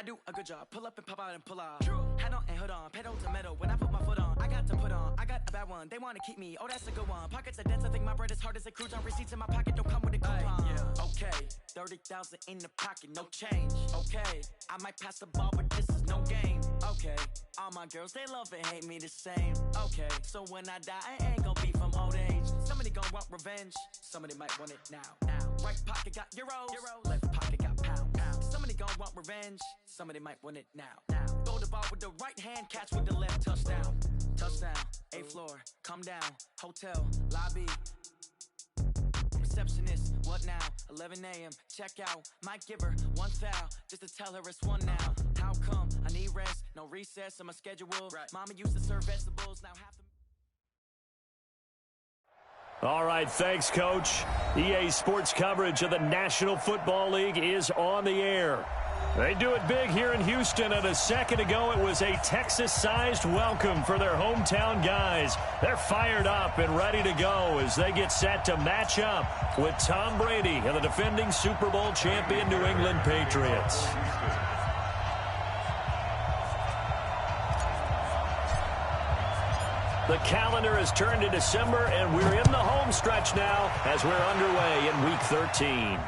I do a good job. Pull up and pop out and pull out. Head on and hood on. Pedal to metal. When I put my foot on, I got to put on. I got a bad one. They want to keep me. Oh, that's a good one. Pockets are dense. I think my bread is hard as a crouton. Receipts in my pocket don't come with a coupon. Yeah. Okay. 30,000 in the pocket. No change. Okay. I might pass the ball, but this is no game. Okay. All my girls, they love and hate me the same. Okay. So when I die, I ain't gonna be from old age. Somebody gonna want revenge. Somebody might want it now. Right pocket got euros. Left pocket got pounds. Somebody gon' want revenge. Somebody might want it now. Throw the ball with the right hand, catch with the left. Touchdown. Touchdown. 8th floor. Come down. Hotel. Lobby. Receptionist. What now? 11 a.m. Check out. Might give her one foul just to tell her it's one now. How come? I need rest. No recess on my schedule. Right. Mama used to serve vegetables. Now half the... All right, thanks, Coach. EA Sports coverage of the National Football League is on the air. They do it big here in Houston, and a second ago it was a Texas-sized welcome for their hometown guys. They're fired up and ready to go as they get set to match up with Tom Brady and the defending Super Bowl champion New England Patriots. The calendar has turned to December, and we're in the home stretch now as we're underway in Week 13.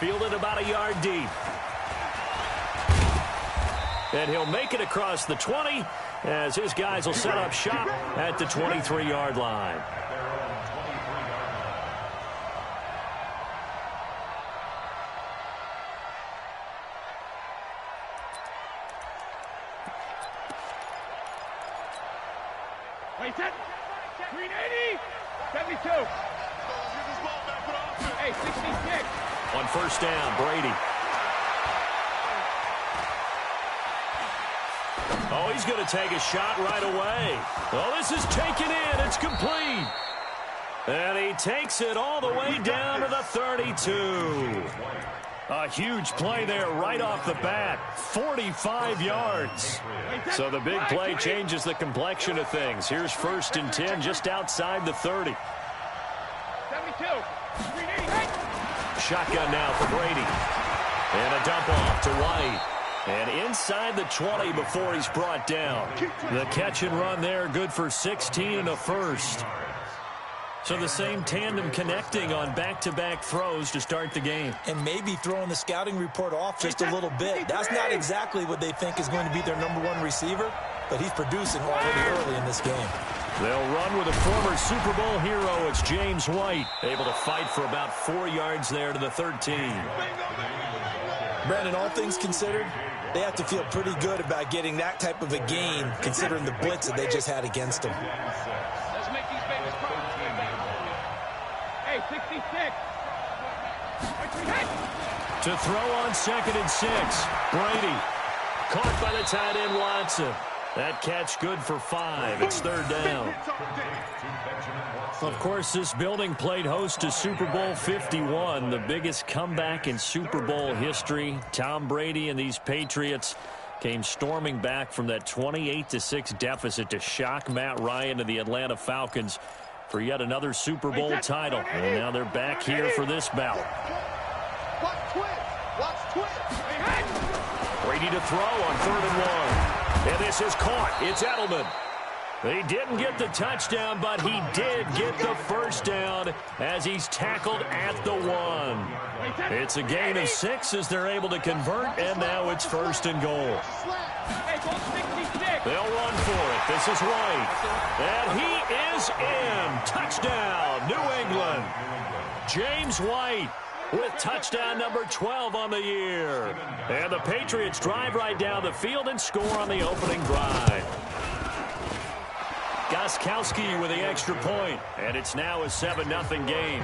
Fielded about a yard deep. And he'll make it across the 20 as his guys will set up shop at the 23-yard line. Wait, set. 380. 72. Hey, 66. On first down, Brady. Oh, he's going to take a shot right away. Oh, this is taken in. It's complete. And he takes it all the way down to the 32. A huge play there right off the bat. 45 yards. So the big play changes the complexion of things. Here's 1st and 10 just outside the 30. 72. Shotgun now for Brady. And a dump off to White. And inside the 20 before he's brought down. The catch and run there, good for 16 and a first. So the same tandem connecting on back-to-back throws to start the game. And maybe throwing the scouting report off just a little bit. That's not exactly what they think is going to be their #1 receiver, but he's producing already early in this game. They'll run with a former Super Bowl hero. It's James White, able to fight for about 4 yards there to the 13. Brandon, all things considered, they have to feel pretty good about getting that type of a gain, considering the blitz that they just had against them. Let's make these babies proud. Hey, 66. To throw on 2nd and 6. Brady. Caught by the tight end Watson. That catch good for 5. It's 3rd down. Of course, this building played host to Super Bowl 51, the biggest comeback in Super Bowl history. Tom Brady and these Patriots came storming back from that 28-6 deficit to shock Matt Ryan and the Atlanta Falcons for yet another Super Bowl title. And now they're back here for this bout. Brady to throw on 3rd and 1. And this is caught. It's Edelman. He didn't get the touchdown, but he did get the first down as he's tackled at the 1. It's a gain of 6 as they're able to convert, and now it's 1st and goal. They'll run for it. This is White. And he is in. Touchdown, New England. James White with touchdown number 12 on the year. And the Patriots drive right down the field and score on the opening drive. Gostkowski with the extra point, and it's now a 7-0 game.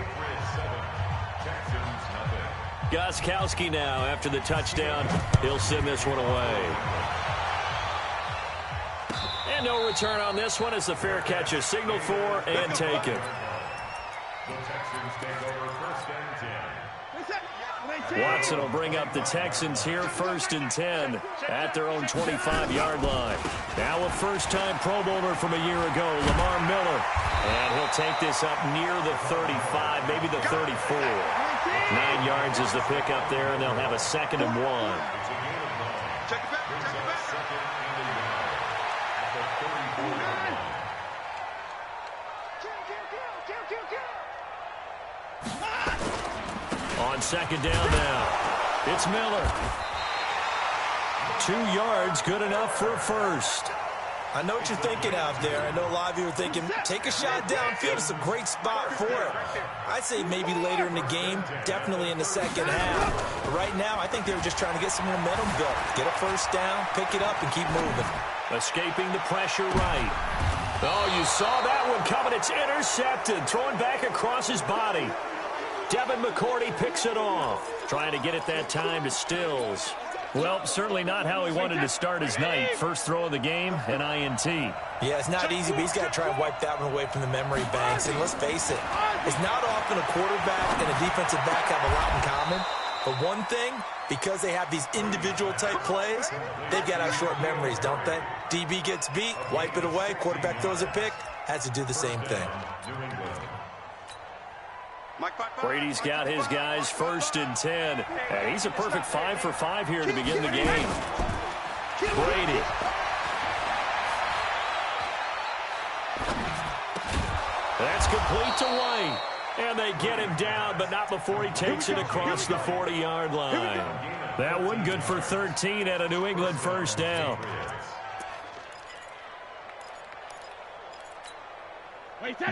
Gostkowski now, after the touchdown, he'll send this one away. And no return on this one as the fair catch is signaled for and taken. Watson will bring up the Texans here, 1st and 10 at their own 25-yard line. Now a first-time Pro Bowler from a year ago, Lamar Miller. And he'll take this up near the 35, maybe the 34. 9 yards is the pickup there, and they'll have a 2nd and 1. Check it back. On second down now, it's Miller. 2 yards, good enough for a first. I know what you're thinking out there. I know a lot of you are thinking, take a shot downfield. It's a great spot for it. I'd say maybe later in the game, definitely in the second half. But right now, I think they were just trying to get some momentum built. Get a first down, pick it up, and keep moving. Escaping the pressure right. Oh, you saw that one coming. It's intercepted. Throwing back across his body. Devin McCourty picks it off. Trying to get it that time to Stills. Well, certainly not how he wanted to start his night. First throw of the game, an INT. Yeah, it's not easy, but he's got to try and wipe that one away from the memory banks. And let's face it, it's not often a quarterback and a defensive back have a lot in common. But one thing, because they have these individual type plays, they've got to have short memories, don't they? DB gets beat, wipe it away, quarterback throws a pick, has to do the same thing. Brady's got his guys 1st and 10. And he's a perfect 5 for 5 here to begin the game. Brady. That's complete to White. And they get him down, but not before he takes it across the 40-yard line. That one good for 13 at a New England first down.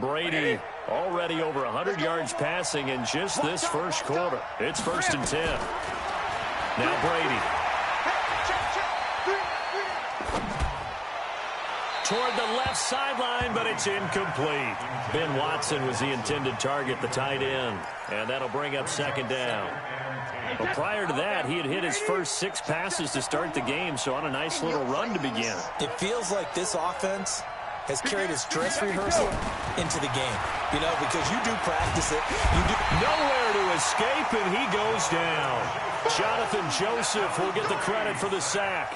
Brady already over 100 yards passing in just this first quarter. It's 1st and 10. Now Brady. Toward the left sideline, but it's incomplete. Ben Watson was the intended target, the tight end. And that'll bring up second down. Well, prior to that, he had hit his first 6 passes to start the game, so on a nice little run to begin. It feels like this offense has carried its dress rehearsal into the game. You know, because you do practice it. You do. Nowhere to escape, and he goes down. Jonathan Joseph will get the credit for the sack.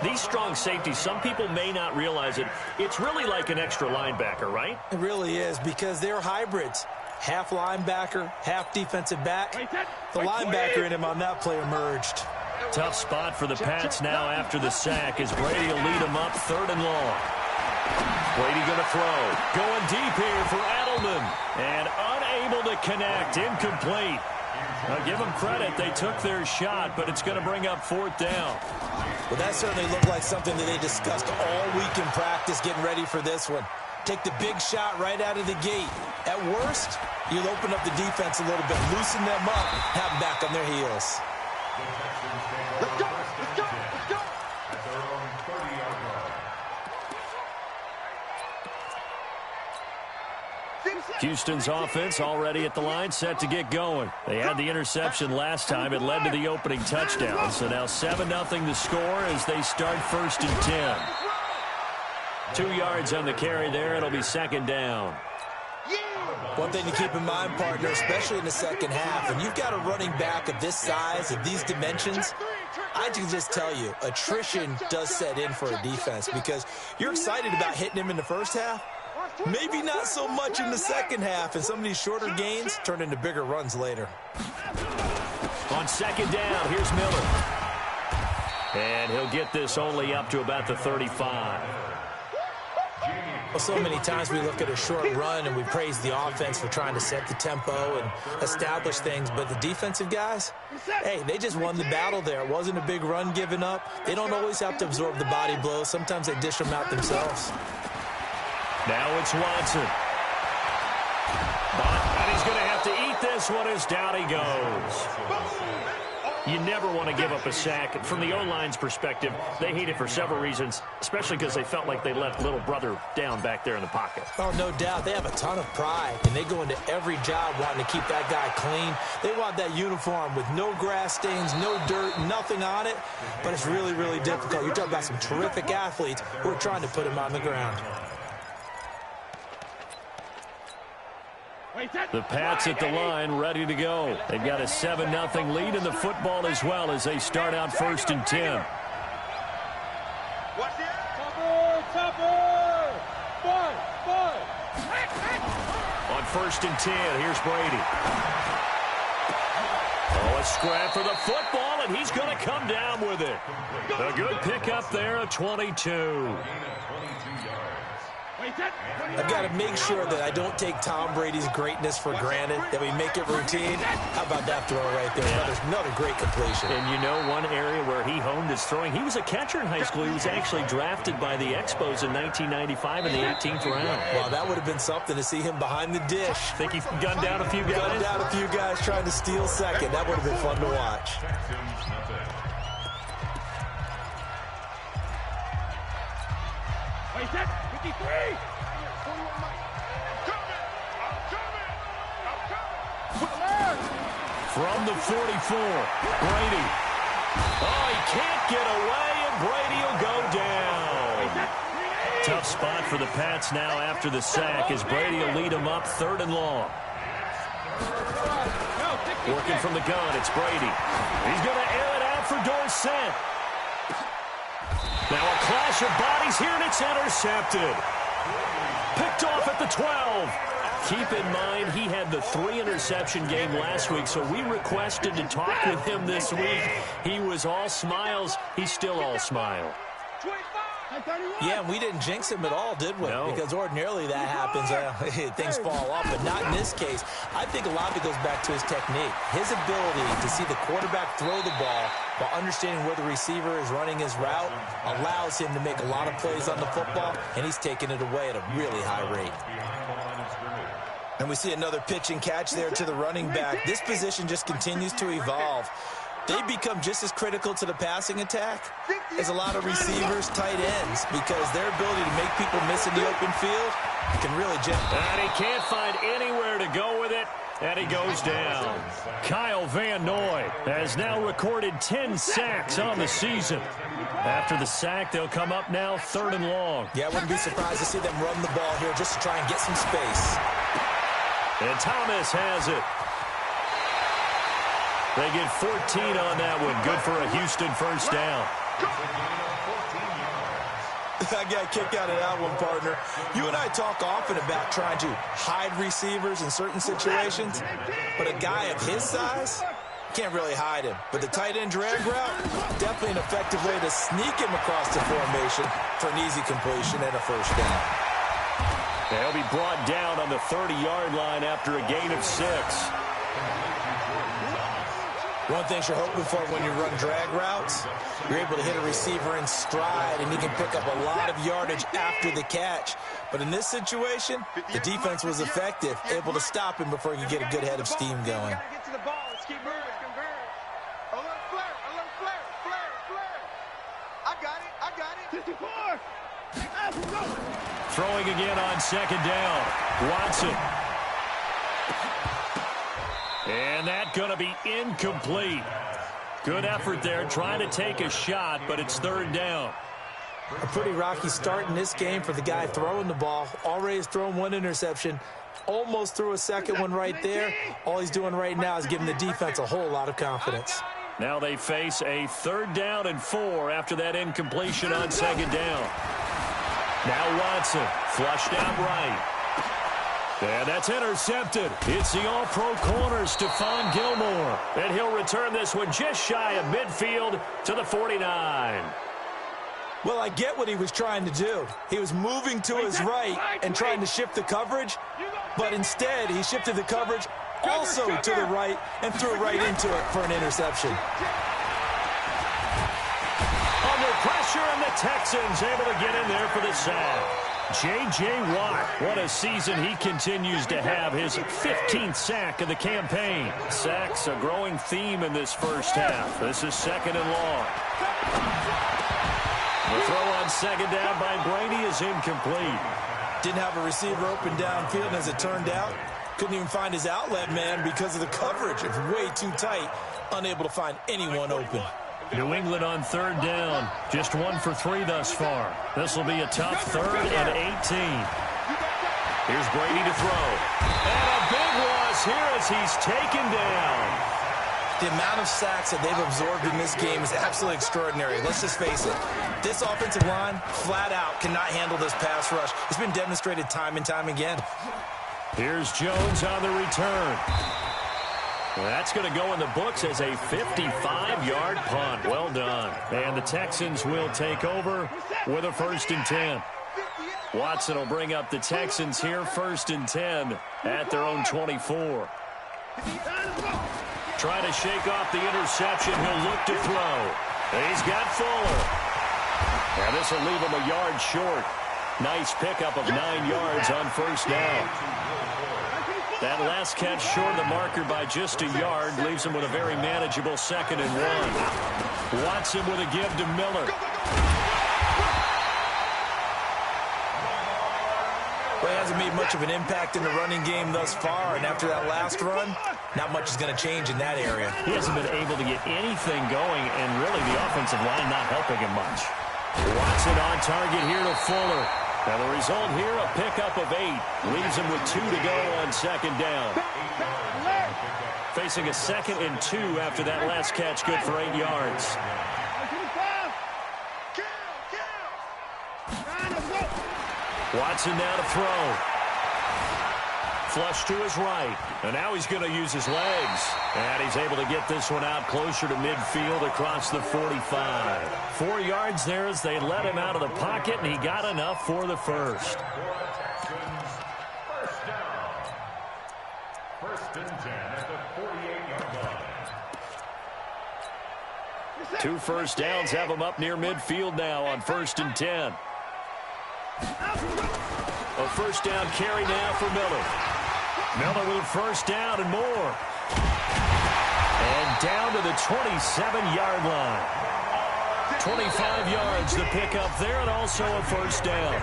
These strong safeties, some people may not realize it. It's really like an extra linebacker, right? It really is, because they're hybrids. Half linebacker, half defensive back. The linebacker in him on that play emerged. Tough spot for the Pats now after the sack as Brady will lead them up 3rd and long. Brady going to throw. Going deep here for Edelman. And unable to connect. Incomplete. Now give them credit. They took their shot, but it's going to bring up 4th down. Well, that certainly looked like something that they discussed all week in practice getting ready for this one. Take the big shot right out of the gate. At worst, you'll open up the defense a little bit, loosen them up, have them back on their heels. Let's go! Let's go! Let's go! Houston's offense already at the line, set to get going. They had the interception last time. It led to the opening touchdown. So now 7-0 the score as they start 1st and 10. 2 yards on the carry there. It'll be second down. One thing to keep in mind, partner, especially in the second half, when you've got a running back of this size, of these dimensions, I can just tell you, attrition does set in for a defense because you're excited about hitting him in the first half. Maybe not so much in the second half, and some of these shorter gains turn into bigger runs later. On second down, here's Miller. And he'll get this only up to about the 35. Well, so many times we look at a short run and we praise the offense for trying to set the tempo and establish things, but the defensive guys, hey, they just won the battle there. It wasn't a big run given up. They don't always have to absorb the body blows. Sometimes they dish them out themselves. Now it's Watson. And he's going to have to eat this one as down he goes. You never want to give up a sack. From the O-line's perspective, they hate it for several reasons, especially because they felt like they left little brother down back there in the pocket. Oh, no doubt. They have a ton of pride, and they go into every job wanting to keep that guy clean. They want that uniform with no grass stains, no dirt, nothing on it, but it's really, really difficult. You're talking about some terrific athletes who are trying to put him on the ground. The Pats at the line, ready to go. They've got a 7-0 lead in the football as well as they start out 1st and 10. On 1st and 10, here's Brady. Oh, a scrap for the football, and he's going to come down with it. A good pickup there, a 22. I've got to make sure that I don't take Tom Brady's greatness for granted, that we make it routine. How about that throw right there? Another great completion. And you know one area where he honed his throwing, he was a catcher in high school. He was actually drafted by the Expos in 1995 in the 18th round. Well, that would have been something to see him behind the dish. Think he gunned down a few guys? Gunned down a few guys trying to steal second. That would have been fun to watch. Wait, set, 53! From the 44, Brady. Oh, he can't get away, and Brady will go down. Tough spot for the Pats now after the sack as Brady will lead them up 3rd and long. Working from the gun, it's Brady. He's going to air it out for Dorsett. Now a clash of bodies here, and it's intercepted. Picked off at the 12. Keep in mind, he had the 3-interception game last week, so we requested to talk with him this week. He was all smiles. He's still all smile. Yeah, and we didn't jinx him at all, did we? No. Because ordinarily that happens. Things fall off, but not in this case. I think a lot of it goes back to his technique. His ability to see the quarterback throw the ball while understanding where the receiver is running his route allows him to make a lot of plays on the football, and he's taking it away at a really high rate. And we see another pitch and catch there to the running back. This position just continues to evolve. They become just as critical to the passing attack as a lot of receivers, tight ends, because their ability to make people miss in the open field can really jump. And he can't find anywhere to go with it, and he goes down. Kyle Van Noy has now recorded 10 sacks on the season. After the sack, they'll come up now 3rd and long. Yeah, I wouldn't be surprised to see them run the ball here just to try and get some space. And Thomas has it. They get 14 on that one. Good for a Houston first down. I got a kick out of that one, partner. You and I talk often about trying to hide receivers in certain situations, but a guy of his size can't really hide him. But the tight end drag route, definitely an effective way to sneak him across the formation for an easy completion and a first down. They'll be brought down on the 30-yard line after a gain of 6. One thing you're hoping for when you run drag routes, you're able to hit a receiver in stride, and he can pick up a lot of yardage after the catch. But in this situation, the defense was effective, able to stop him before he could get a good head of steam going. Throwing again on 2nd down. Watson. And that's going to be incomplete. Good effort there, trying to take a shot, but it's 3rd down. A pretty rocky start in this game for the guy throwing the ball. Already has thrown 1 interception. Almost threw a second one right there. All he's doing right now is giving the defense a whole lot of confidence. Now they face a 3rd down and 4 after that incompletion on 2nd down. Now Watson, flushed out right. And that's intercepted. It's the all-pro corner, Stephon Gilmore. And he'll return this one just shy of midfield to the 49. Well, I get what he was trying to do. He was moving to his right and trying to shift the coverage, but instead he shifted the coverage also to the right and threw right into it for an interception. Under pressure, and the Texans able to get in there for the sack. J.J. Watt, what a season he continues to have. His 15th sack of the campaign. Sacks a growing theme in this first half. This is 2nd and long. The throw on 2nd down by Brady is incomplete. Didn't have a receiver open downfield, and as it turned out, couldn't even find his outlet man because of the coverage. It's way too tight, unable to find anyone open. New England on 3rd down. Just 1 for 3 thus far. This will be a tough 3rd and 18. Here's Brady to throw. And a big loss here as he's taken down. The amount of sacks that they've absorbed in this game is absolutely extraordinary. Let's just face it. This offensive line, flat out, cannot handle this pass rush. It's been demonstrated time and time again. Here's Jones on the return. That's going to go in the books as a 55-yard punt. Well done. And the Texans will take over with a 1st and 10. Watson will bring up the Texans here, 1st and 10 at their own 24. Trying to shake off the interception. He'll look to throw. He's got Fuller. And this will leave him a yard short. Nice pickup of 9 yards on 1st down. That last catch short of the marker by just a yard leaves him with a very manageable 2nd and 1. Watson with a give to Miller. Well, he hasn't made much of an impact in the running game thus far, and after that last run, not much is going to change in that area. He hasn't been able to get anything going, and really the offensive line not helping him much. Watson on target here to Fuller. Now the result here, a pickup of 8. Leaves him with 2 to go on 2nd down. Facing a 2nd and 2 after that last catch, good for 8 yards. Watson now to throw. Flush to his right. And now he's going to use his legs. And he's able to get this one out closer to midfield across the 45. 4 yards there as they let him out of the pocket, and he got enough for the 1st. First down. 1st and 10 at the 48-yard line. 2 first downs have him up near midfield now on 1st and 10. A 1st down carry now for Miller. Miller with a 1st down and more. And down to the 27-yard line. 25 yards the pickup there, and also a 1st down.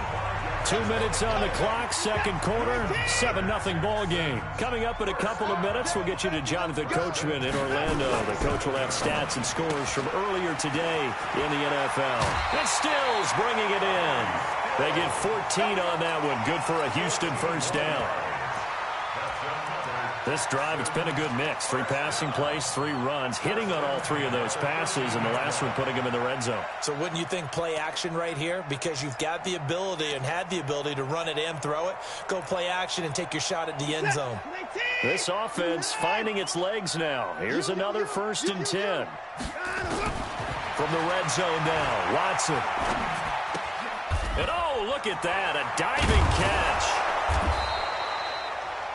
2 minutes on the clock, 2nd quarter, 7-0 ball game. Coming up in a couple of minutes, we'll get you to Jonathan Coachman in Orlando. The coach will have stats and scores from earlier today in the NFL. And Stills bringing it in. They get 14 on that one. Good for a Houston 1st down. This drive, it's been a good mix. 3 passing plays, 3 runs, hitting on all 3 of those passes, and the last one putting him in the red zone. So wouldn't you think play action right here? Because you've got the ability and had the ability to run it and throw it. Go play action and take your shot at the end zone. This offense finding its legs now. Here's another 1st and 10. From the red zone now, Watson. And oh, look at that, a diving catch.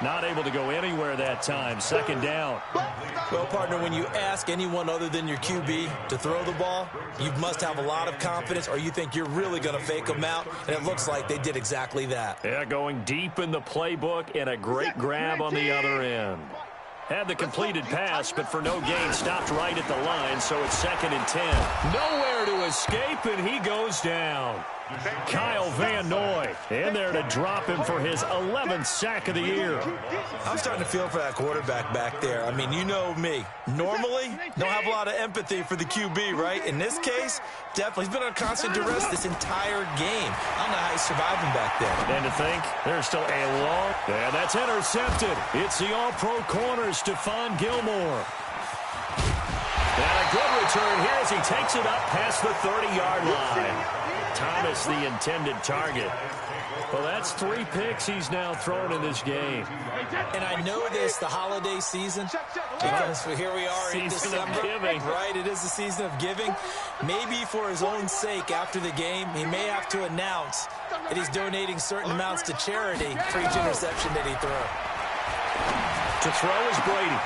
Not able to go anywhere that time. 2nd down. Well, partner, when you ask anyone other than your QB to throw the ball, you must have a lot of confidence, or you think you're really going to fake them out, and it looks like they did exactly that. Yeah, going deep in the playbook and a great grab on the other end. Had the completed pass, but for no gain, stopped right at the line, so it's 2nd and 10. Nowhere to escape, and he goes down. Kyle Van Noy in there to drop him for his 11th sack of the year. I'm starting to feel for that quarterback back there. I mean, you know me. Normally, don't have a lot of empathy for the QB, right? In this case, definitely. He's been on constant duress this entire game. I don't know how he's surviving back there. And to think, there's still a long... Yeah, that's intercepted. It's the all-pro corner, Stephon Gilmore. And a good return here as he takes it up past the 30-yard line. Thomas, the intended target. Well, that's 3 picks he's now thrown in this game. And I know this, the holiday season, because here we are in December. Season of giving. Right, it is the season of giving. Maybe for his own sake after the game, he may have to announce that he's donating certain amounts to charity for each interception that he threw. To throw is Brady.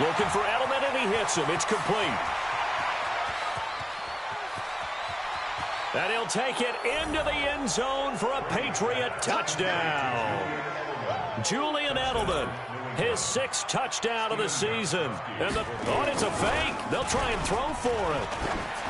Looking for Edelman, and he hits him. It's complete. And he'll take it into the end zone for a Patriot touchdown. Julian Edelman, his 6th touchdown of the season. And it's a fake. They'll try and throw for it.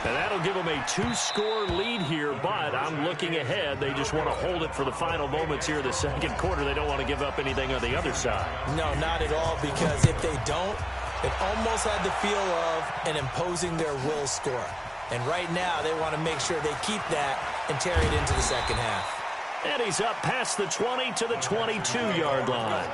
And that'll give them a 2-score lead here, but I'm looking ahead. They just want to hold it for the final moments here of the 2nd quarter. They don't want to give up anything on the other side. No, not at all, because if they don't, it almost had the feel of an imposing their will score. And right now, they want to make sure they keep that and carry it into the 2nd half. And he's up past the 20 to the 22-yard line.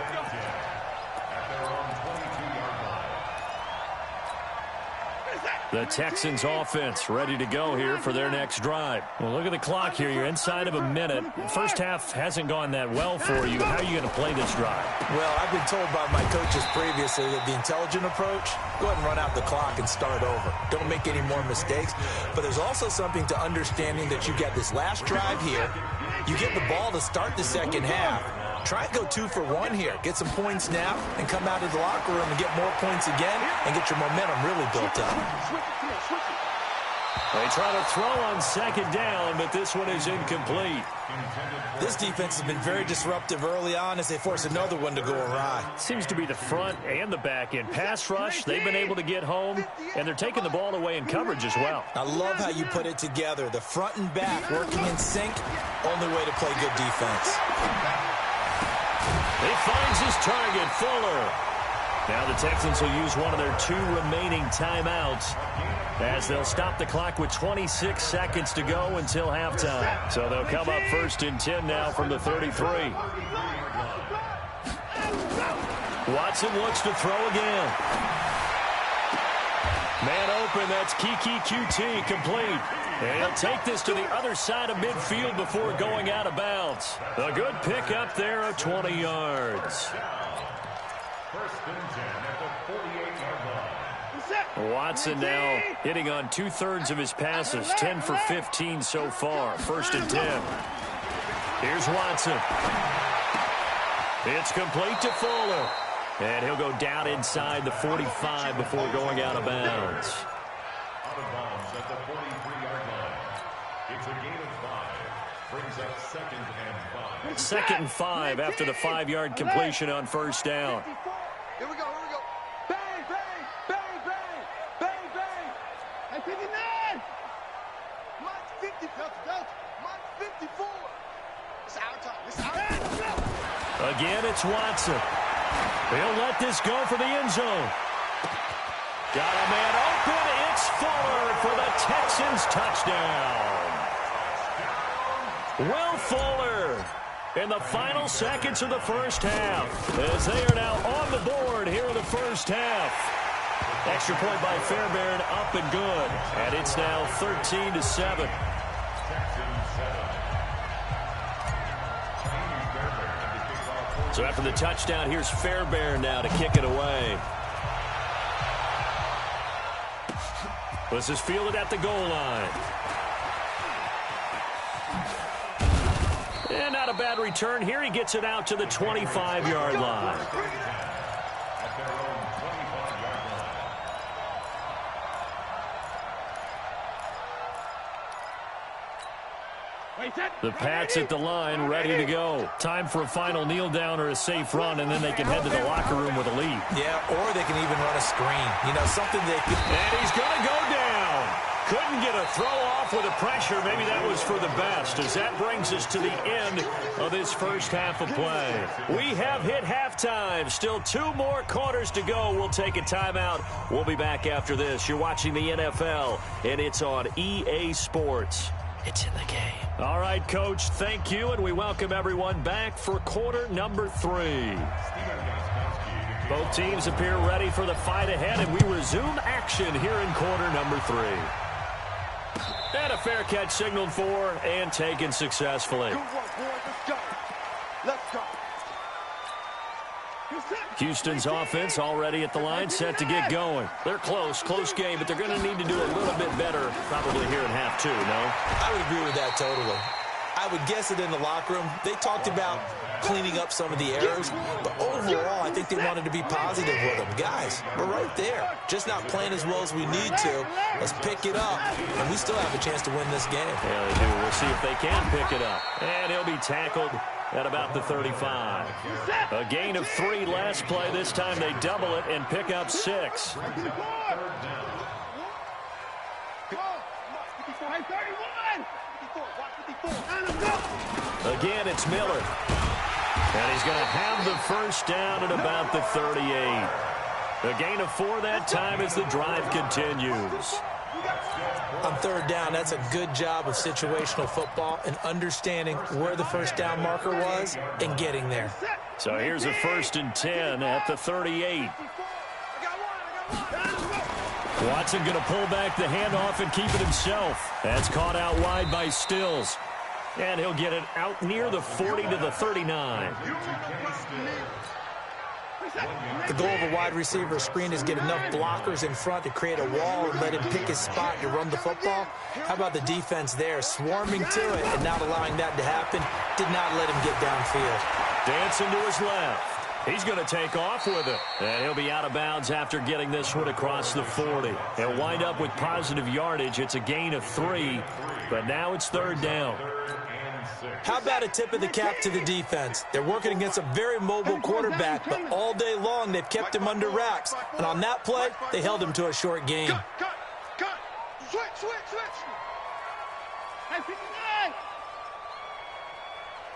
The Texans offense ready to go here for their next drive. Well, look at the clock here. You're inside of a minute. First half hasn't gone that well for you. How are you going to play this drive? Well, I've been told by my coaches previously that the intelligent approach, go ahead and run out the clock and start over. Don't make any more mistakes. But there's also something to understanding that you get this last drive here. You get the ball to start the second half. Try and go 2 for 1 here. Get some points now and come out of the locker room and get more points again and get your momentum really built up. They try to throw on second down, but this one is incomplete. This defense has been very disruptive early on as they force another one to go awry. Seems to be the front and the back end. Pass rush, they've been able to get home, and they're taking the ball away in coverage as well. I love how you put it together. The front and back working in sync, only way to play good defense. He finds his target, Fuller. Now the Texans will use one of their 2 remaining timeouts as they'll stop the clock with 26 seconds to go until halftime. So they'll come up 1st and 10 now from the 33. Watson looks to throw again. Man open, that's Kiki QT, complete. And he'll take this to the other side of midfield before going out of bounds. A good pick up there of 20 yards. 1st and 10 at the 48-yard line. Watson now hitting on 2/3 of his passes, 10 for 15 so far. 1st and 10. Here's Watson. It's complete to Fuller. And he'll go down inside the 45 before going out of bounds. Out of bounds at the 43-yard line. It's a gain of 5. Brings up 2nd and 5. 2nd and 5 after the 5-yard completion on 1st down. Here we go, here we go. Bang, bang, bang, bang, bang, bang. Hey, 59. Mine's 50, Delta. Mine's 54. It's our time. It's our time. Again, it's Watson. He'll let this go for the end zone. Got a man open. It's Fuller for the Texans touchdown. Will Fuller in the final seconds of the first half as they are now on the board here in the first half. Extra point by Fairbairn, up and good. And it's now 13-7. So after the touchdown, here's Fairbairn now to kick it away. This is fielded at the goal line. And not a bad return here. He gets it out to the 25-yard line. The Pats at the line, ready to go. Time for a final kneel down or a safe run, and then they can head to the locker room with a lead. Yeah, or they can even run a screen. You know, something they could... And he's going to go down. Couldn't get a throw off with the pressure. Maybe that was for the best, as that brings us to the end of this first half of play. We have hit halftime. Still 2 more quarters to go. We'll take a timeout. We'll be back after this. You're watching the NFL, and it's on EA Sports. It's in the game. All right, Coach, thank you, and we welcome everyone back for quarter number 3. Both teams appear ready for the fight ahead, and we resume action here in quarter number 3. And a fair catch signaled for and taken successfully. Good work, boys. Let's go. Let's go. Houston's offense already at the line, set to get going. They're close game, but they're going to need to do a little bit better probably here in half 2, no? I would agree with that totally. I would guess it in the locker room. They talked about cleaning up some of the errors, but overall, I think they wanted to be positive with them. Guys, we're right there. Just not playing as well as we need to. Let's pick it up, and we still have a chance to win this game. Yeah, they do. We'll see if they can pick it up. And he'll be tackled at about the 35. A gain of 3 last play. This time they double it and pick up 6. Again, it's Miller. And he's going to have the first down at about the 38. A gain of 4 that time as the drive continues. On 3rd down, that's a good job of situational football and understanding where the first down marker was and getting there. So here's a 1st and 10 at the 38. Watson going to pull back the handoff and keep it himself. That's caught out wide by Stills. And he'll get it out near the 40 to the 39. The goal of a wide receiver screen is get enough blockers in front to create a wall and let him pick his spot to run the football. How about the defense there, swarming to it and not allowing that to happen? Did not let him get downfield. Dancing to his left. He's going to take off with it. And he'll be out of bounds after getting this one across the 40. He'll wind up with positive yardage. It's a gain of 3, but now it's third down. How about a tip of the cap to the defense? They're working against a very mobile quarterback, but all day long they've kept him under wraps. And on that play, they held him to a short gain. Cut. Switch. Hey, 59.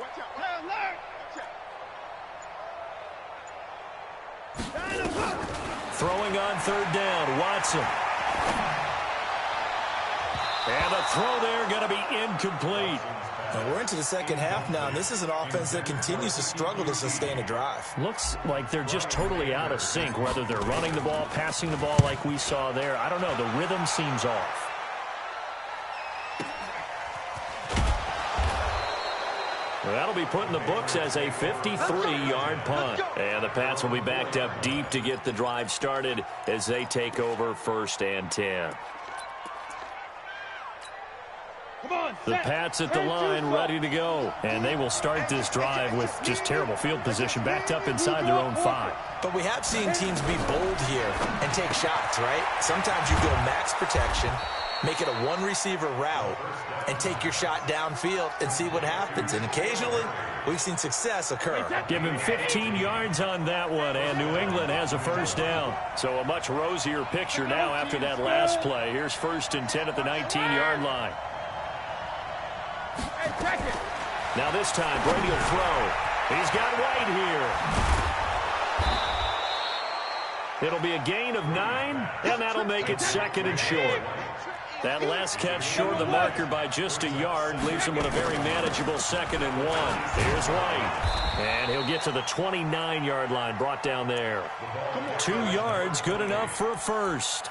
Watch out. Alert. Throwing on third down, Watson. And the throw there going to be incomplete. And we're into the second half now, and this is an offense that continues to struggle to sustain a drive. Looks like they're just totally out of sync, whether they're running the ball, passing the ball like we saw there. I don't know. The rhythm seems off. Well, that'll be put in the books as a 53-yard punt. And the Pats will be backed up deep to get the drive started as they take over 1st and 10. The Pats at the line ready to go. And they will start this drive with just terrible field position backed up inside their own 5. But we have seen teams be bold here and take shots, right? Sometimes you go max protection, make it a one-receiver route, and take your shot downfield and see what happens. And occasionally, we've seen success occur. Give him 15 yards on that one, and New England has a first down. So a much rosier picture now after that last play. Here's 1st and 10 at the 19-yard line. Now this time, Brady will throw. He's got White here. It'll be a gain of 9, and that'll make it 2nd and short. That last catch short of the marker by just a yard leaves him with a very manageable 2nd and 1. Here's White. And he'll get to the 29-yard line, brought down there. 2 yards, good enough for a first.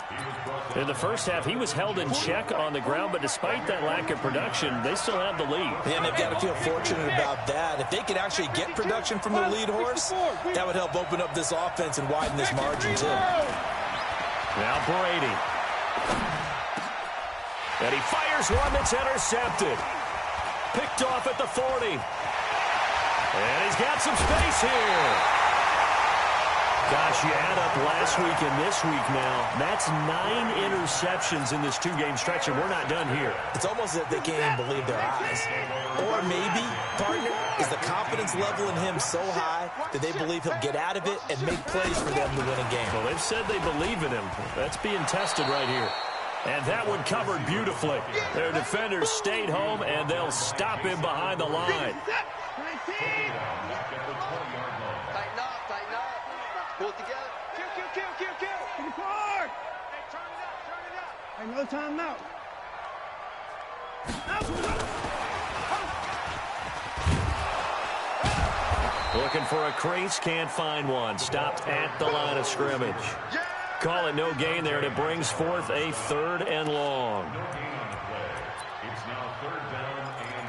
In the first half, he was held in check on the ground, but despite that lack of production, they still have the lead. And they've got to feel fortunate about that. If they could actually get production from the lead horse, that would help open up this offense and widen this margin, too. Now Brady. And he fires one that's intercepted. Picked off at the 40. And he's got some space here. Gosh, you add up last week and this week now. That's 9 interceptions in this 2-game stretch, and we're not done here. It's almost as if they can't even believe their eyes. Or maybe, partner, is the confidence level in him so high that they believe he'll get out of it and make plays for them to win a game. Well, they've said they believe in him. That's being tested right here. And that one covered beautifully. Their defenders stayed home, and they'll stop him behind the line. Tighten up. Pull it together. Kill. To the cord. Hey, turn it up. Hey, no timeout. Looking for a crease, can't find one. Stopped at the line of scrimmage. Call it no gain there, and it brings forth a 3rd and long. It's now 3rd down and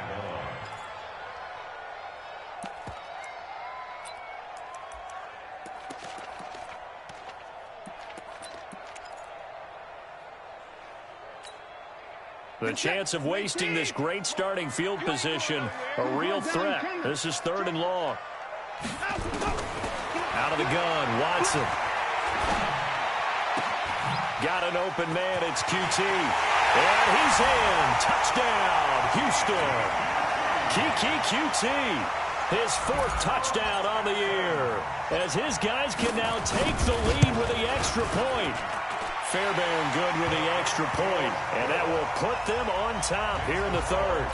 1. The chance of wasting this great starting field position, a real threat. This is 3rd and long. Out of the gun, Watson. Got an open man, it's QT. And he's in. Touchdown, Houston. Kiki QT. His 4th touchdown on the year. As his guys can now take the lead with the extra point. Fairbairn good with the extra point, and that will put them on top here in the 3rd.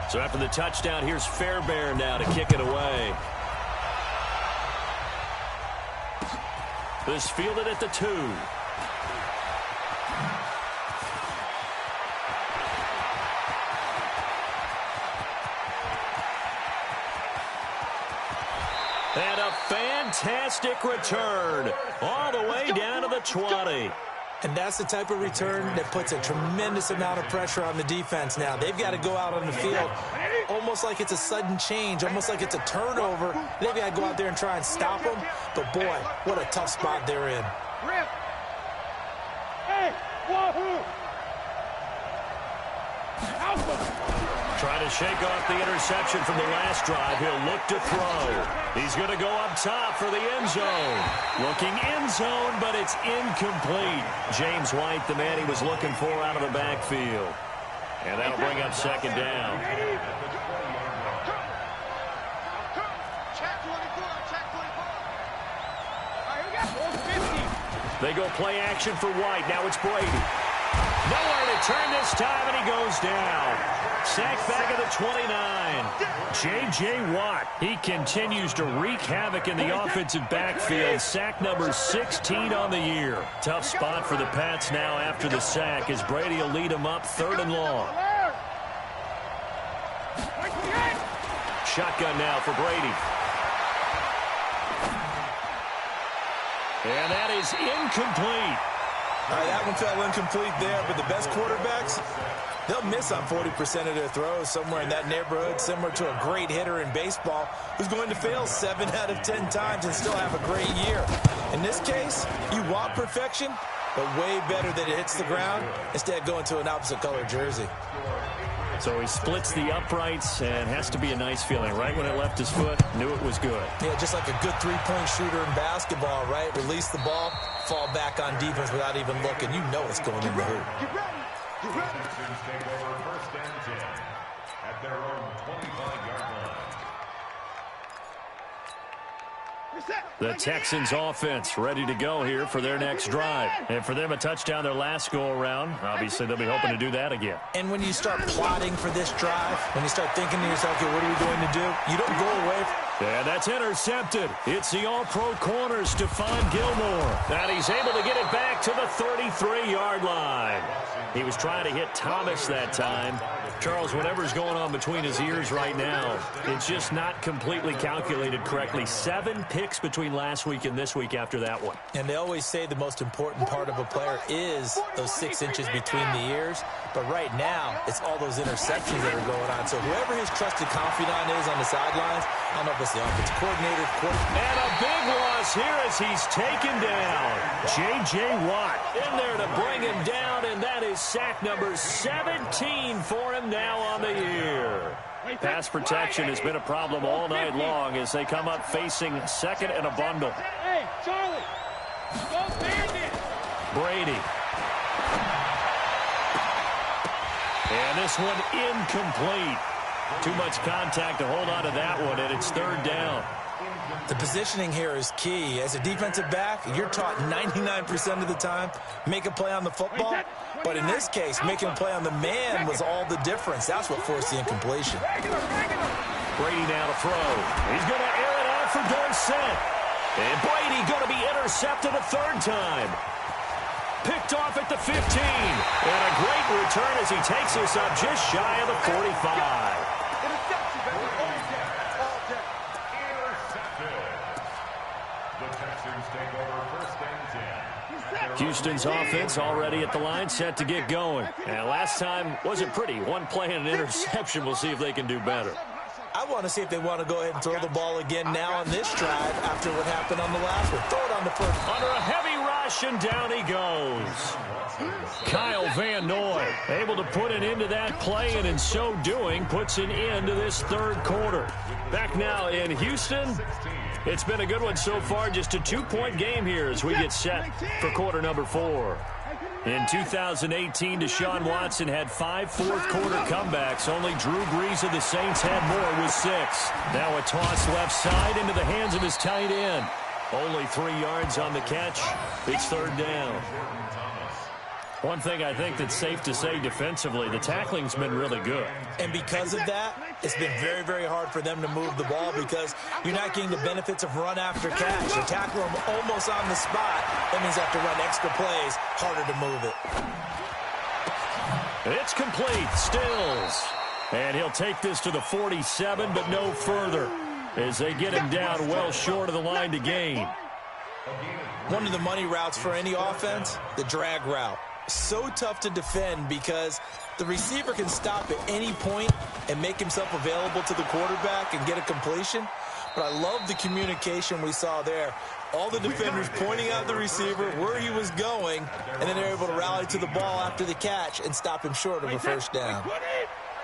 So after the touchdown, here's Fairbairn now to kick it away. This fielded at the 2. And a fantastic return all the way down to the 20. And that's the type of return that puts a tremendous amount of pressure on the defense now. They've got to go out on the field almost like it's a sudden change, almost like it's a turnover. They've got to go out there and try and stop them. But, boy, what a tough spot they're in. Trying to shake off the interception from the last drive. He'll look to throw. He's going to go up top for the end zone. Looking end zone, but it's incomplete. James White, the man he was looking for out of the backfield. And that'll bring up second down. They go play action for White. Now it's Brady. Nowhere to turn this time, and he goes down. Sacked back at the 29. J.J. Watt, he continues to wreak havoc in the offensive backfield. Sack number 16 on the year. Tough spot for the Pats now after the sack as Brady will lead them up 3rd and long. Shotgun now for Brady. And that is incomplete. All right, that one fell incomplete there, but the best quarterbacks, they'll miss on 40% of their throws, somewhere in that neighborhood, similar to a great hitter in baseball who's going to fail 7 out of 10 times and still have a great year. In this case, you want perfection, but way better that it hits the ground instead of going to an opposite color jersey. So he splits the uprights and has to be a nice feeling. Right when it left his foot, knew it was good. Yeah, just like a good three-point shooter in basketball, right? Release the ball, fall back on defense without even looking. You know it's going in the hoop. The Texans take over 1st and 10 at their own 25-yard line. The Texans offense ready to go here for their next drive. And for them, a touchdown their last go-around. Obviously, they'll be hoping to do that again. And when you start plotting for this drive, when you start thinking to yourself, okay, what are we going to do? You don't go away. And that's intercepted. It's the all-pro corner, Stephon Gilmore. And he's able to get it back to the 33-yard line. He was trying to hit Thomas that time. Charles, whatever's going on between his ears right now, it's just not completely calculated correctly. 7 picks between last week and this week after that one. And they always say the most important part of a player is those 6 inches between the ears. But right now, it's all those interceptions that are going on. So whoever his trusted confidant is on the sidelines, I don't know if it's the offensive coordinator, And a big loss here as he's taken down. J.J. Watt in there to bring him down, and that is sack number 17 for him now on the year. Pass protection has been a problem all night long as they come up facing 2nd and a bundle. Hey, Charlie, go bandit. Brady. And this one incomplete. Too much contact to hold on to that one, and it's 3rd down. The positioning here is key. As a defensive back, you're taught 99% of the time, make a play on the football. But in this case, making a play on the man was all the difference. That's what forced the incompletion. Brady now to throw. He's going to air it out for Dorsett. And Brady going to be intercepted a 3rd time. Picked off at the 15. And a great return as he takes us up just shy of the 45. Houston's offense already at the line, set to get going. And last time wasn't pretty. One play and an interception. We'll see if they can do better. I want to see if they want to go ahead and throw the ball again now on this drive after what happened on the last one. Throw it on the first. Under a heavy rush, and down he goes. Kyle Van Noy able to put an end to that play, and in so doing, puts an end to this 3rd quarter. Back now in Houston. It's been a good one so far, just a 2-point game here as we get set for quarter number 4. In 2018, Deshaun Watson had 5 fourth-quarter comebacks. Only Drew Brees of the Saints had more with 6. Now a toss left side into the hands of his tight end. Only 3 yards on the catch. It's 3rd down. One thing I think that's safe to say defensively, the tackling's been really good. And because of that, it's been very, very hard for them to move the ball because you're not getting the benefits of run after catch. You tackle them almost on the spot. That means you have to run extra plays, harder to move it. It's complete. Stills. And he'll take this to the 47, but no further. as they get him down well short of the line to gain. One of the money routes for any offense, the drag route. So tough to defend because the receiver can stop at any point and make himself available to the quarterback and get a completion. But I love the communication we saw there. All the defenders pointing out the receiver where he was going, and then they're able to rally to the ball after the catch and stop him short of a first down.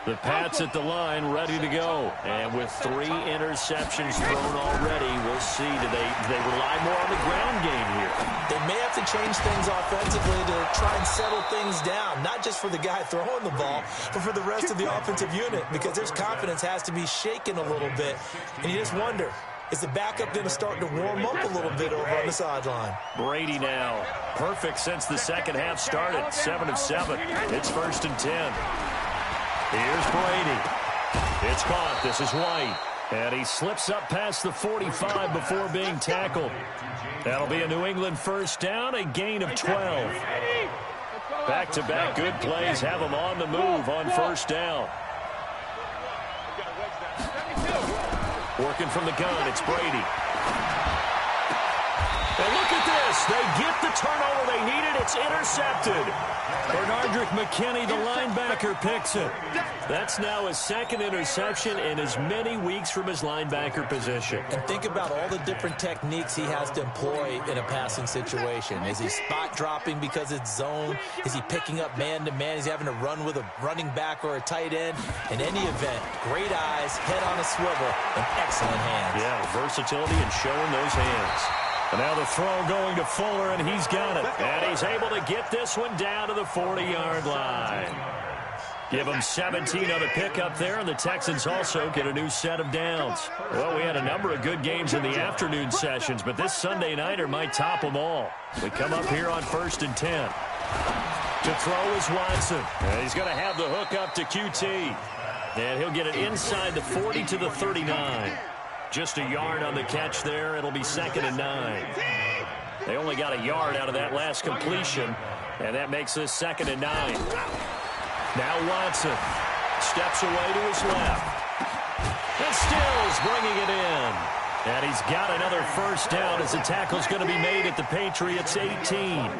The Pats at the line ready to go. And with 3 interceptions thrown already, we'll see. Do they rely more on the ground game here? They may have to change things offensively to try and settle things down, not just for the guy throwing the ball, but for the rest of the offensive unit, because their confidence has to be shaken a little bit. And you just wonder, is the backup going to start to warm up a little bit over on the sideline? Brady now. Perfect since the second half started. 7 of 7. It's 1st and 10. Here's Brady. It's caught. This is White. And he slips up past the 45 before being tackled. That'll be a New England first down, a gain of 12. Back-to-back good plays have them on the move on first down. Working from the gun, it's Brady. And look at this. They get the turnover they needed. It's intercepted. Bernardrick McKinney, the linebacker, picks it. That's now his 2nd interception in as many weeks from his linebacker position. And think about all the different techniques he has to employ in a passing situation. Is he spot dropping because it's zone? Is he picking up man-to-man? Is he having to run with a running back or a tight end? In any event, great eyes, head on a swivel, and excellent hands. Yeah, versatility and showing those hands. And now the throw going to Fuller, and he's got it. And he's able to get this one down to the 40-yard line. Give them 17 on the pickup there, and the Texans also get a new set of downs. Well, we had a number of good games in the afternoon sessions, but this Sunday nighter might top them all. We come up here on 1st and 10. To throw is Watson. And he's going to have the hook up to QT. And he'll get it inside the 40 to the 39. Just a yard on the catch there. It'll be 2nd and 9. They only got a yard out of that last completion, and that makes this 2nd and 9. Now Watson steps away to his left. And Stills bringing it in. And he's got another first down as the tackle's going to be made at the Patriots' 18.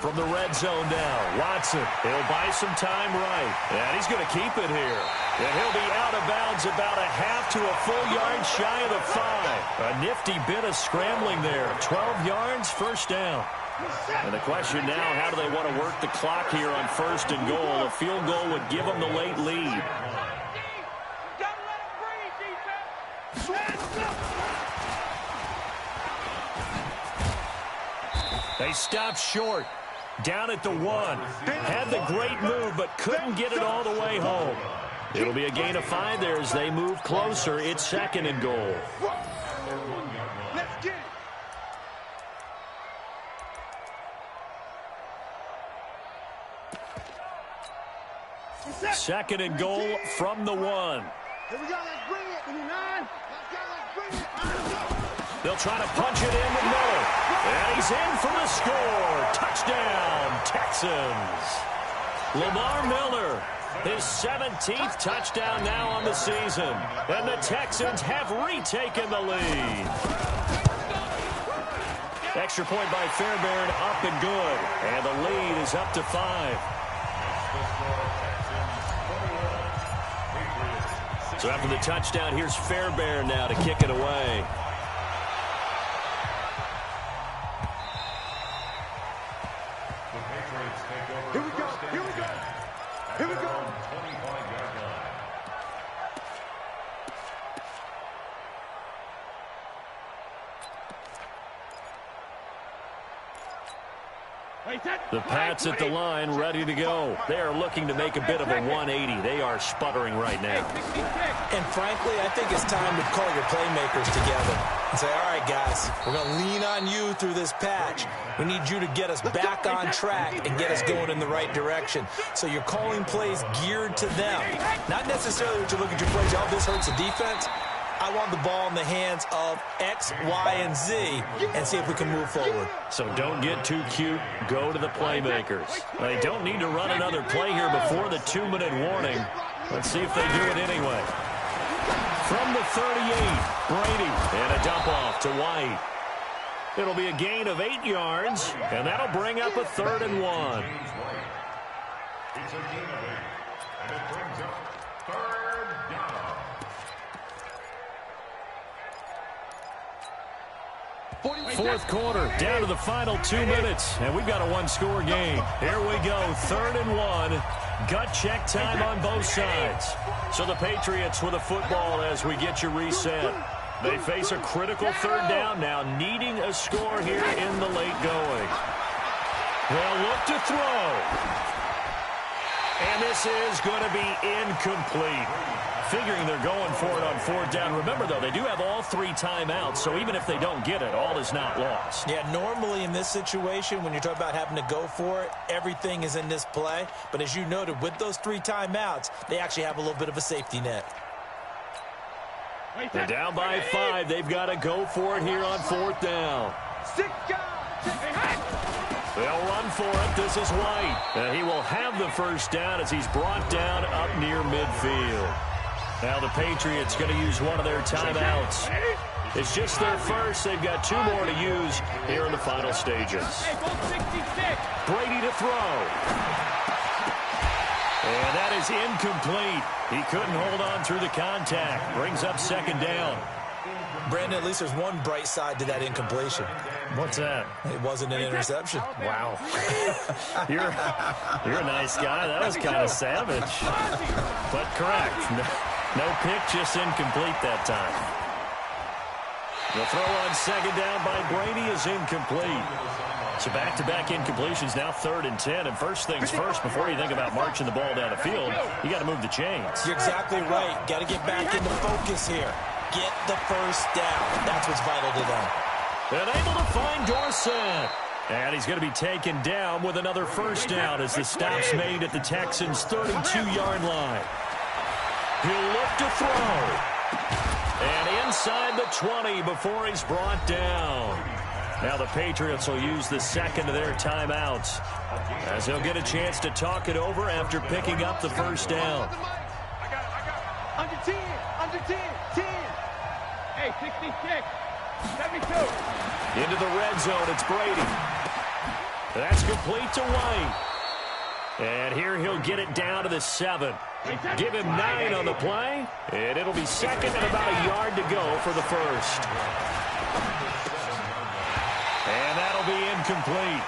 From the red zone now, Watson, he'll buy some time right, and he's going to keep it here. And he'll be out of bounds about a half to a full yard shy of the 5. A nifty bit of scrambling there. 12 yards, first down. And the question now, how do they want to work the clock here on 1st and goal? A field goal would give them the late lead. They stopped short. Down at the 1. Had the great move, but couldn't get it all the way home. It'll be a gain of 5 there as they move closer. It's 2nd and goal. Let's get it. 2nd and goal from the 1. Here we go. Let's bring it. 9. Let's go. Let's bring it. They'll try to punch it in with Miller. And he's in for the score. Touchdown, Texans. Lamar Miller, his 17th touchdown now on the season. And the Texans have retaken the lead. Extra point by Fairbairn, up and good. And the lead is up to 5. So after the touchdown, here's Fairbairn now to kick it away. Here we go. Here we go. Here we go. 25-yard line. The Pats at the line, ready to go. They are looking to make a bit of a 180. They are sputtering right now. And frankly, I think it's time to call your playmakers together and say, all right, guys, we're going to lean on you through this patch. We need you to get us back on track and get us going in the right direction. So you're calling plays geared to them. Not necessarily that you look at your plays, oh, this hurts the defense. I want the ball in the hands of X, Y, and Z and see if we can move forward. So don't get too cute. Go to the playmakers. They don't need to run another play here before the 2-minute warning. Let's see if they do it anyway. From the 38, Brady, and a dump off to White. It'll be a gain of 8 yards, and that'll bring up a 3rd and 1. It's a gain of 8, and it brings up 3rd down. 4th quarter, down to the final 2 minutes, and we've got a 1-score game. Here we go, 3rd and 1. Gut check time on both sides. So the Patriots with a football as we get you reset. They face a critical 3rd down now, needing a score here in the late going. They'll look to throw. And this is going to be incomplete. Figuring they're going for it on 4th down. Remember, though, they do have all 3 timeouts, so even if they don't get it, all is not lost. Yeah, normally in this situation, when you're talking about having to go for it, everything is in this play. But as you noted, with those 3 timeouts, they actually have a little bit of a safety net. They're down by 5. They've got to go for it here on 4th down. They'll run for it. This is White. And he will have the 1st down as he's brought down up near midfield. Now the Patriots going to use one of their timeouts. It's just their first. They've got 2 more to use here in the final stages. Brady to throw. And that is incomplete. He couldn't hold on through the contact. Brings up 2nd down. Brandon, at least there's one bright side to that incompletion. What's that? It wasn't an interception. Wow. You're a nice guy. That was kind of savage. But correct. No pick, just incomplete that time. The throw on 2nd down by Brady is incomplete. So back-to-back incompletions, now 3rd and 10. And first things first, before you think about marching the ball down the field, you got to move the chains. You're exactly right. Got to get back into focus here. Get the 1st down. That's what's vital to them. And able to find Dorsett. And he's going to be taken down with another 1st down as the stop's made at the Texans' 32-yard line. He'll look to throw. And inside the 20 before he's brought down. Now the Patriots will use the 2nd of their timeouts as they'll get a chance to talk it over after picking up the 1st down. Under 10, under 10, 10. Hey, 66, 72. Into the red zone, it's Brady. That's complete to White. And here he'll get it down to the 7. Give him 9 on the play, and it'll be 2nd and about a yard to go for the 1st. And that'll be incomplete.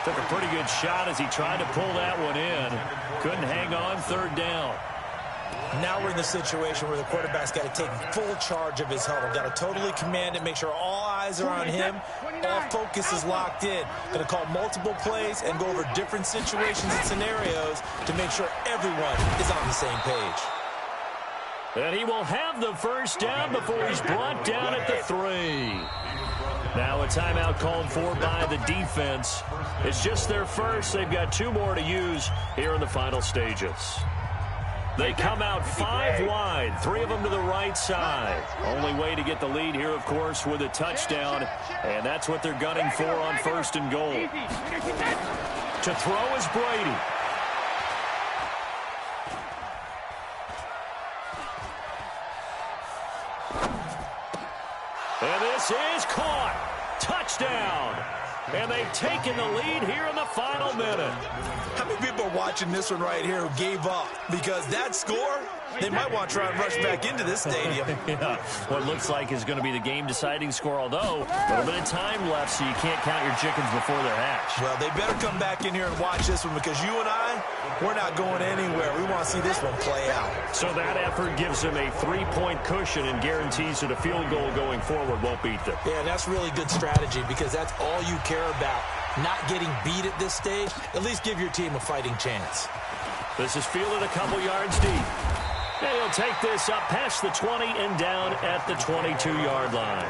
Took a pretty good shot as he tried to pull that one in. Couldn't hang on 3rd down. Now we're in the situation where the quarterback's got to take full charge of his huddle. Got to totally command it, make sure all eyes are on him. All focus is locked in. Going to call multiple plays and go over different situations and scenarios to make sure everyone is on the same page. And he will have the 1st down before he's brought down at the 3. Now a timeout called for by the defense. It's just their first. They've got 2 more to use here in the final stages. They come out 5 wide, 3 of them to the right side. Only way to get the lead here, of course, with a touchdown, and that's what they're gunning for on 1st and goal. To throw is Brady. And this is caught. Touchdown. And they've taken the lead here in the final minute. How many people are watching this one right here who gave up? Because that score, they might want to try and rush back into this stadium. Yeah, what looks like is going to be the game-deciding score, although a little bit of time left, so you can't count your chickens before they're hatched. Well, they better come back in here and watch this one because you and I, we're not going anywhere. We want to see this one play out. So that effort gives them a 3-point cushion and guarantees that a field goal going forward won't beat them. Yeah, that's really good strategy because that's all you care about. Not getting beat at this stage, at least give your team a fighting chance. This is fielded a couple yards deep. And he'll take this up past the 20 and down at the 22-yard line.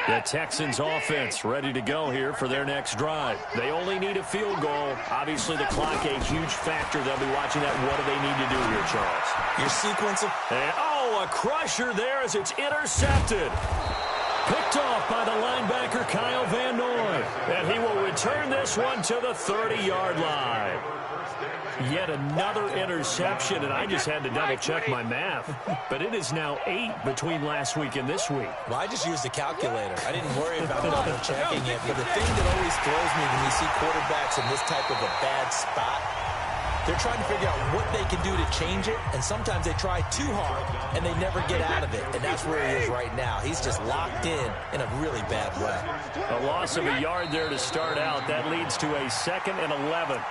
The Texans offense ready to go here for their next drive. They only need a field goal. Obviously, the clock a huge factor. They'll be watching that. What do they need to do here, Charles? Your sequence of... a crusher there as it's intercepted. Picked off by the linebacker, Kyle Van Noy. And he will return this one to the 30-yard line. Yet another interception, and I just had to double-check my math. But it is now 8 between last week and this week. Well, I just used a calculator. I didn't worry about double-checking it. But the thing that always throws me when you see quarterbacks in this type of a bad spot, they're trying to figure out what they can do to change it, and sometimes they try too hard, and they never get out of it. And that's where he is right now. He's just locked in a really bad way. A loss of a yard there to start out. That leads to a 2nd and 11.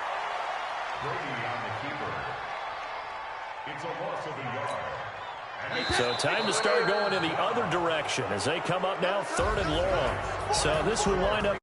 It's a loss of a yard. So time to start going in the other direction as they come up now 3rd and long. So this will wind up